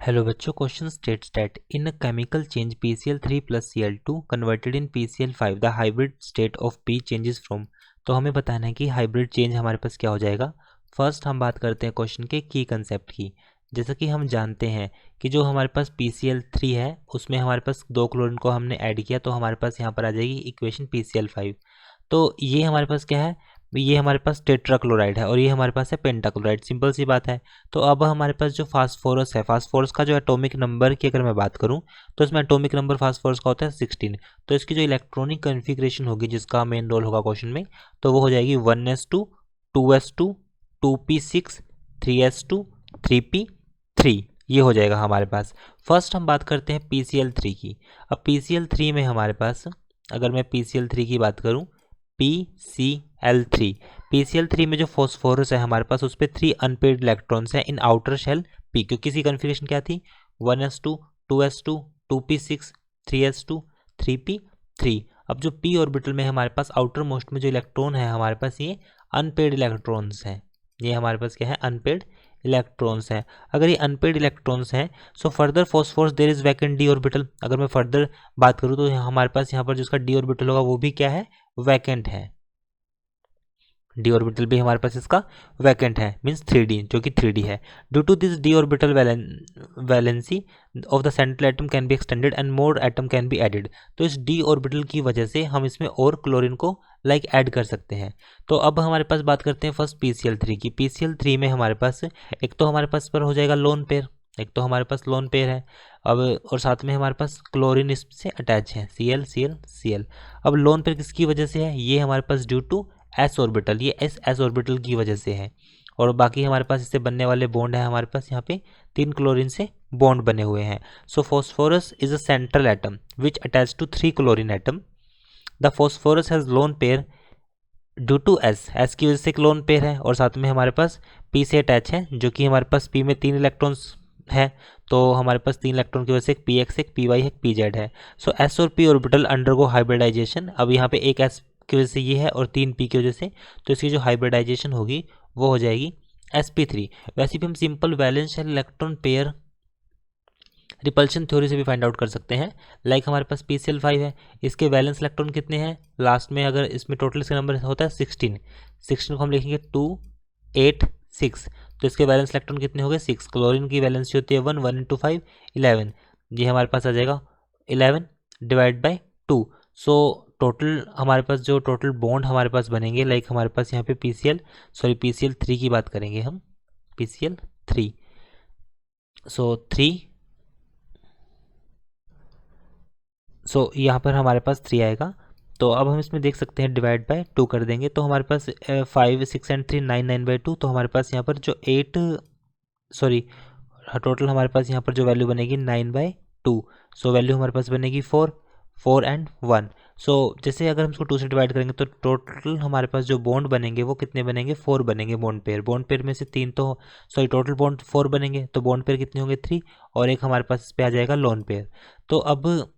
Hello बच्चों, question states that in a chemical change PCl3 plus Cl2 converted in PCl5 the hybrid state of P changes from. तो हमें बताना है कि hybrid change हमारे पास क्या हो जाएगा। फर्स्ट हम बात करते हैं क्वेश्चन के की कंसेप्ट की। जैसा कि हम जानते हैं कि जो हमारे पास PCl3 है उसमें हमारे पास 2 क्लोरीन को हमने ऐड किया तो हमारे पास यहाँ पर आ जाएगी इक्वेशन PCl5। तो ये हमारे पास क्या है, ये हमारे पास टेट्राक्लोराइड है और ये हमारे पास है पेंटाक्लोराइड। सिंपल सी बात है। तो अब हमारे पास जो फास्फोरस है, फास्फोरस का जो एटॉमिक नंबर की अगर मैं बात करूं तो इसमें एटॉमिक नंबर फास्फोरस का होता है 16। तो इसकी जो इलेक्ट्रॉनिक कन्फिग्रेशन होगी जिसका मेन रोल होगा क्वेश्चन में, तो वो हो जाएगी 1s2 2s2 2p6 3s2 3p3। ये हो जाएगा हमारे पास। फर्स्ट हम बात करते हैं PCl3 की। अब PCl3 में हमारे पास, अगर मैं PCl3 की बात करूं, PCl3 PCl3 में जो फॉस्फोरस है हमारे पास उस पर 3 अनपेड इलेक्ट्रॉन्स हैं इन आउटर शेल P, क्योंकि इसकी कन्फिग्रेशन क्या थी 1s2 2s2 2p6 3s2 3p3। अब जो P ऑर्बिटल में हमारे पास आउटर मोस्ट में जो इलेक्ट्रॉन है हमारे पास ये अनपेड इलेक्ट्रॉन्स हैं। ये हमारे पास क्या है, अनपेड इलेक्ट्रॉन्स हैं। अगर ये अनपेड इलेक्ट्रॉन्स हैं so further phosphorus there is vacant d orbital. अगर मैं फर्दर बात करूँ तो हमारे पास यहाँ पर जिसका डी ऑर्बिटल होगा वो भी क्या है, वैकेंट है। डी ऑर्बिटल भी हमारे पास इसका वैकेंट है, मींस 3d, जो कि 3d है। Due to this d orbital valency of the central atom can be extended and more atom can be added. तो इस डी ऑर्बिटल की वजह से हम इसमें और क्लोरीन को ऐड कर सकते हैं। तो अब हमारे पास बात करते हैं फर्स्ट PCl3 की। PCl3 में हमारे पास एक तो हमारे पास पर हो जाएगा लोन पेयर, एक तो हमारे पास लोन पेयर है। अब और साथ में हमारे पास क्लोरीन इससे अटैच है, Cl। अब लोन पेयर किसकी वजह से है, ये हमारे पास ड्यू टू एस ऑर्बिटल, ये एस ऑर्बिटल की वजह से है। और बाकी हमारे पास इससे बनने वाले बॉन्ड है, हमारे पास यहाँ पे 3 क्लोरीन से बॉन्ड बने हुए हैं। So phosphorus is a central atom which attach to 3 chlorine atom. The phosphorus has lone pair due to S की वजह से एक लोन पेयर है और साथ में हमारे पास P से अटैच है, जो कि हमारे पास P में 3 इलेक्ट्रॉन्स है। तो हमारे पास 3 इलेक्ट्रॉन की वजह से एक PX एक PY एक PZ है। सो S और P ऑर्बिटल अंडरगो हाइब्रिडाइजेशन। अब यहाँ पे एक S की वजह से ये है और 3 P की वजह से, तो इसकी जो हाइब्रिडाइजेशन होगी वो हो जाएगी sp3। वैसे भी हम simple valence electron pair repulsion theory से भी फाइंड आउट कर सकते हैं। लाइक हमारे पास PCl5 है, इसके वैलेंस इलेक्ट्रॉन कितने हैं लास्ट में, अगर इसमें टोटल इसका नंबर होता है 16 को हम लिखेंगे 2 8 6, तो इसके वैलेंस इलेक्ट्रॉन कितने हो गए 6। क्लोरीन की वैलेंसी होती है 1 1 इंटू 5 11, ये हमारे पास आ जाएगा 11 डिवाइड बाई 2। सो टोटल हमारे पास जो टोटल बॉन्ड हमारे पास बनेंगे, लाइक हमारे पास यहाँ पे PCl3 की बात करेंगे हम, PCl3। सो 3, सो यहाँ पर हमारे पास 3 आएगा। तो अब हम इसमें देख सकते हैं डिवाइड बाय 2 कर देंगे तो हमारे पास 5 6 एंड 3 9 9/2। तो हमारे पास यहाँ पर जो 8 सॉरी टोटल हमारे पास यहाँ पर जो वैल्यू बनेगी 9/2। सो वैल्यू हमारे पास बनेगी 4 4 एंड 1। सो जैसे अगर हम इसको 2 से डिवाइड करेंगे तो टोटल हमारे पास जो बॉन्ड बनेंगे वो कितने बनेंगे, 4 बनेंगे बॉन्ड पेयर में से 3 तो सॉरी टोटल बॉन्ड 4 बनेंगे, तो बॉन्ड पेयर कितने होंगे 3, और एक हमारे पास इस पे आ जाएगा लोन पेयर। तो अब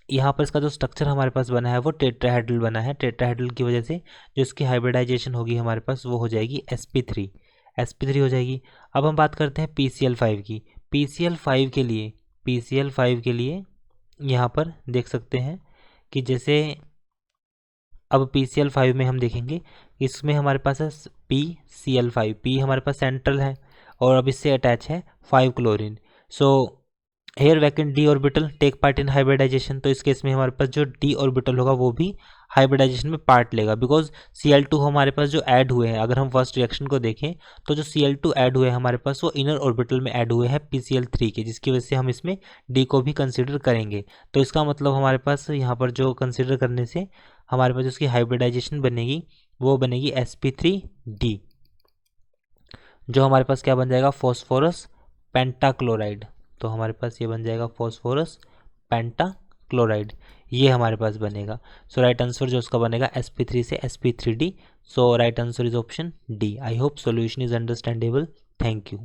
यहाँ पर इसका जो स्ट्रक्चर हमारे पास बना है वो टेट्राहेड्रल बना है। टेट्राहेड्रल की वजह से जो इसकी हाइब्रिडाइजेशन होगी हमारे पास वो हो जाएगी sp3 हो जाएगी। अब हम बात करते हैं PCl5 की। PCl5 के लिए यहाँ पर देख सकते हैं कि जैसे अब PCl5 में हम देखेंगे इसमें हमारे पास है PCl5, P हमारे पास सेंट्रल है और अब इससे अटैच है 5 chlorine. So here vacant d orbital take part in hybridization. तो इस केस में हमारे पास जो डी ऑर्बिटल होगा वो भी हाइब्रिडाइजेशन में पार्ट लेगा, बिकॉज Cl2 हमारे पास जो ऐड हुए हैं, अगर हम फर्स्ट रिएक्शन को देखें तो जो Cl2 ऐड हुए हैं हमारे पास वो इनर ऑर्बिटल में ऐड हुए हैं PCl3 के, जिसकी वजह से हम इसमें डी को भी कंसिडर करेंगे। तो इसका मतलब हमारे पास यहाँ पर जो कंसिडर करने से हमारे पास उसकी हाइब्रिडाइजेशन बनेगी वो बनेगी sp3d, जो हमारे पास क्या बन जाएगा, फॉस्फोरस पेंटाक्लोराइड। तो हमारे पास ये बन जाएगा फॉस्फोरस पेंटाक्लोराइड, ये हमारे पास बनेगा। सो राइट आंसर जो उसका बनेगा sp3 से sp3d। So right answer is option D. I hope solution is understandable. Thank you.